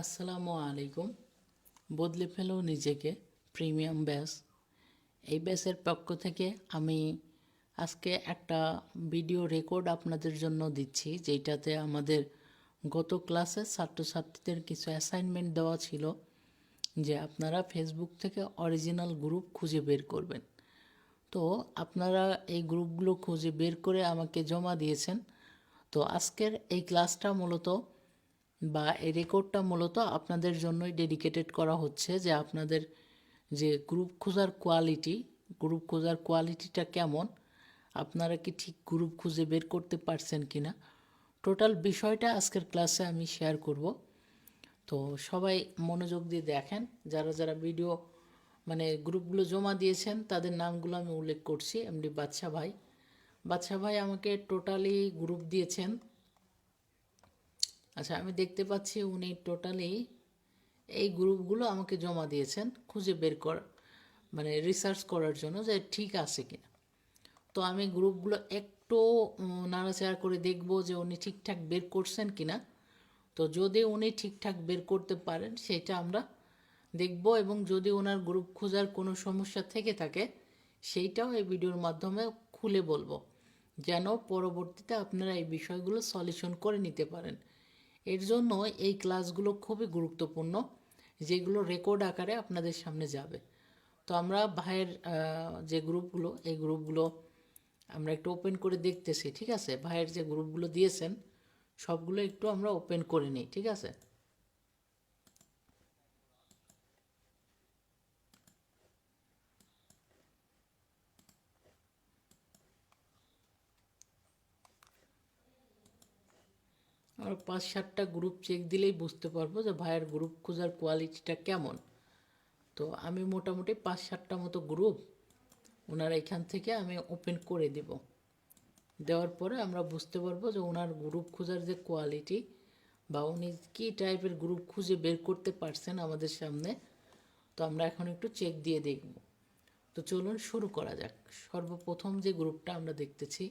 আসসালামু আলাইকুম। বদলে ফেলো নিজেকে প্রিমিয়াম ব্যাচ, এই ব্যাচের পক্ষ থেকে আমি আজকে একটা ভিডিও রেকর্ড আপনাদের জন্য দিচ্ছি, যেটাতে আমাদের গত ক্লাসে ছাত্রছাত্রীদের কিছু অ্যাসাইনমেন্ট দেওয়া ছিল যে আপনারা ফেসবুক থেকে অরিজিনাল গ্রুপ খুঁজে বের করবেন। তো আপনারা এই গ্রুপগুলো খুঁজে বের করে আমাকে জমা দিয়েছেন। তো আজকের এই ক্লাসটা মূলত বা এই রেকর্ডটা মূলত আপনাদের জন্যই ডেডিকেটেড করা হচ্ছে, যে আপনাদের যে গ্রুপ খোঁজার কোয়ালিটিটা কেমন, আপনারা কি ঠিক গ্রুপ খুঁজে বের করতে পারছেন কিনা, টোটাল বিষয়টা আজকের ক্লাসে আমি শেয়ার করব। তো সবাই মনোযোগ দিয়ে দেখেন। যারা যারা ভিডিও গ্রুপগুলো জমা দিয়েছেন তাদের নামগুলো আমি উল্লেখ করছি। এমডি বাদশা ভাই আমাকে টোটালি গ্রুপ দিয়েছেন। আচ্ছা, আমি দেখতে পাচ্ছি উনি টোটালি এই গ্রুপগুলো আমাকে জমা দিয়েছেন খুঁজে বের রিসার্চ করার জন্য যে ঠিক আছে কিনা। তো আমি গ্রুপগুলো একটু নাড়াচাড়া করে দেখব যে উনি ঠিকঠাক বের করছেন কিনা। তো যদি উনি ঠিকঠাক বের করতে পারেন সেটা আমরা দেখব, এবং যদি ওনার গ্রুপ খোঁজার কোনো সমস্যা থেকে থাকে সেইটাও এই ভিডিওর মাধ্যমে খুলে বলবো, যেন পরবর্তীতে আপনারা এই বিষয়গুলো সলিউশন করে নিতে পারেন। এর জন্য এই ক্লাসগুলো খুবই গুরুত্বপূর্ণ, যেগুলো রেকর্ড আকারে আপনাদের সামনে যাবে। তো আমরা ভাইয়ের যে গ্রুপগুলো, এই গ্রুপগুলো আমরা একটু ওপেন করে দেখতেছি। ঠিক আছে, ভাইয়ের যে গ্রুপগুলো দিয়েছেন সবগুলো একটু আমরা ওপেন করে নিই। ঠিক আছে, আমরা 5-7টা গ্রুপ চেক দিলেই বুঝতে পারবো যে ভাইয়ের গ্রুপ খোঁজার কোয়ালিটিটা কেমন। তো আমি মোটামুটি 5-7টা মতো গ্রুপ ওনার এখান থেকে আমি ওপেন করে দিব। দেওয়ার পরে আমরা বুঝতে পারবো যে ওনার গ্রুপ খোঁজার যে কোয়ালিটি, বা উনি কী টাইপের গ্রুপ খুঁজে বের করতে পারছেন আমাদের সামনে। তো আমরা এখন একটু চেক দিয়ে দেখব। তো চলুন শুরু করা যাক। সর্বপ্রথম যে গ্রুপটা আমরা দেখতেছি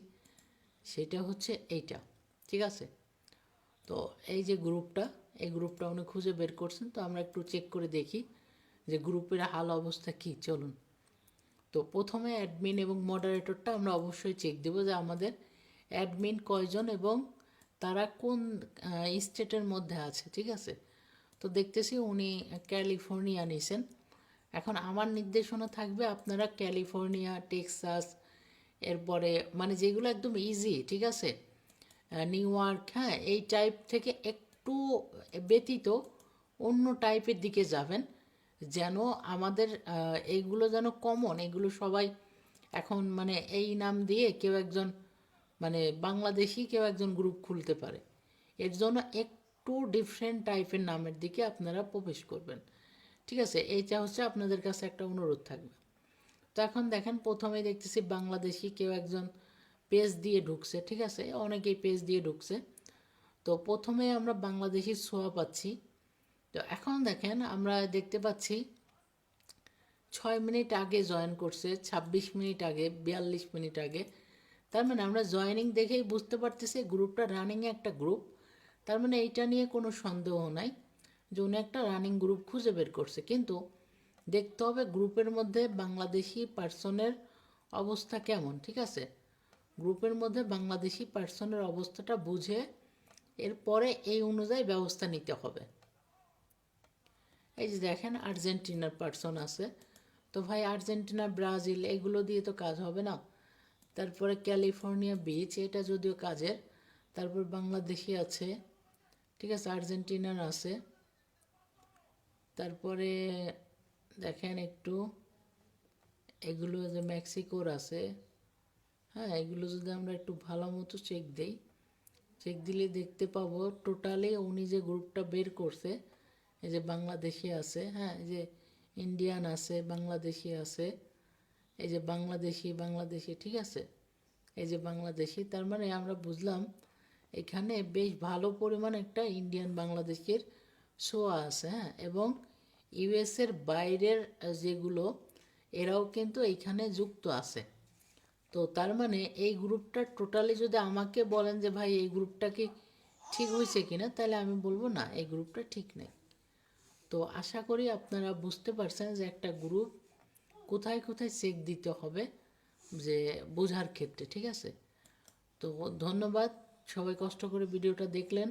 সেটা হচ্ছে এইটা। ঠিক আছে, তো এই যে গ্রুপটা, এই গ্রুপটা উনি খুঁজে বের করছেন। তো আমরা একটু চেক করে দেখি যে গ্রুপের হাল অবস্থা কী। চলুন, তো প্রথমে অ্যাডমিন এবং মডারেটরটা আমরা অবশ্যই চেক দেবো যে আমাদের অ্যাডমিন কয়জন এবং তারা কোন স্টেটের মধ্যে আছে। ঠিক আছে, তো দেখতেছি উনি ক্যালিফোর্নিয়া নিয়েছেন। এখন আমার নির্দেশনা থাকবে আপনারা ক্যালিফোর্নিয়া, টেক্সাস, এরপরে যেগুলো একদম ইজি, ঠিক আছে, নিউ ইয়র্ক, হ্যাঁ, এই টাইপ থেকে একটু ব্যতীত অন্য টাইপের দিকে যাবেন, যেন আমাদের এইগুলো যেন কমন, এগুলো সবাই এখন এই নাম দিয়ে কেউ একজন বাংলাদেশি কেউ একজন গ্রুপ খুলতে পারে। এর জন্য একটু ডিফারেন্ট টাইপের নামের দিকে আপনারা প্রবেশ করবেন। ঠিক আছে, এইটা হচ্ছে আপনাদের কাছে একটা অনুরোধ থাকবে। তো এখন দেখেন, প্রথমে দেখতেছি বাংলাদেশি কেউ একজন পেজ দিয়ে ঢুকছে। ঠিক আছে, অনেকেই পেজ দিয়ে ঢুকছে। তো প্রথমে আমরা বাংলাদেশি ছোঁয়া পাচ্ছি। তো এখন দেখেন, আমরা দেখতে পাচ্ছি 6 মিনিট আগে জয়েন করছে, 26 মিনিট আগে, 42 মিনিট আগে। তার আমরা জয়েনিং দেখেই বুঝতে পারতেছি গ্রুপটা রানিংয়ে একটা গ্রুপ। তার এইটা নিয়ে কোনো সন্দেহ নাই যে উনি একটা রানিং গ্রুপ খুঁজে বের করছে। কিন্তু দেখতে হবে গ্রুপের মধ্যে বাংলাদেশি পার্সনের অবস্থা কেমন। ঠিক আছে, গ্রুপের মধ্যে বাংলাদেশি পার্সনের অবস্থাটা বুঝে এরপরে এই অনুযায়ী ব্যবস্থা নিতে হবে। এই যে দেখেন, আর্জেন্টিনার পার্সন আছে। তো ভাই, আর্জেন্টিনা, ব্রাজিল এগুলো দিয়ে তো কাজ হবে না। তারপরে ক্যালিফোর্নিয়া বিচ, এটা যদিও কাজের। তারপর বাংলাদেশি আছে, ঠিক আছে, আর্জেন্টিনার আছে। তারপরে দেখেন একটু, এগুলো যে মেক্সিকোর আছে। হ্যাঁ, এগুলো যদি আমরা একটু ভালো মতো চেক দিই, চেক দিলে দেখতে পাবো টোটালি উনি যে গ্রুপটা বের করছে, এই যে বাংলাদেশি আছে, হ্যাঁ, এই যে ইন্ডিয়ান আছে, বাংলাদেশি আছে, এই যে বাংলাদেশি, ঠিক আছে, এই যে বাংলাদেশি। তার আমরা বুঝলাম এখানে বেশ ভালো পরিমাণ একটা ইন্ডিয়ান বাংলাদেশের ছোঁয়া আছে। হ্যাঁ, এবং ইউএসের বাইরের যেগুলো, এরাও কিন্তু এইখানে যুক্ত আছে। তো তার এই গ্রুপটা টোটালি যদি আমাকে বলেন যে ভাই এই গ্রুপটা কি ঠিক হয়েছে কিনা, তাহলে আমি বলবো না, এই গ্রুপটা ঠিক নেই। তো আশা করি আপনারা বুঝতে পারছেন যে একটা গ্রুপ কোথায় কোথায় চেক দিতে হবে, যে বোঝার ক্ষেত্রে। ঠিক আছে, তো ধন্যবাদ, সবাই কষ্ট করে ভিডিওটা দেখলেন।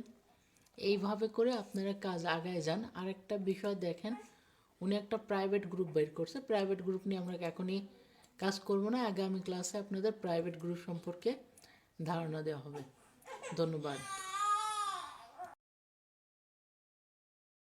এইভাবে করে আপনারা কাজ আগায় যান। আরেকটা বিষয় দেখেন, উনি একটা প্রাইভেট গ্রুপ বের করছে। প্রাইভেট গ্রুপ নিয়ে আমরা এখনই কাজ করব না, আগামী ক্লাসে আপনাদের প্রাইভেট গ্রুপ সম্পর্কে ধারণা দেওয়া হবে। ধন্যবাদ।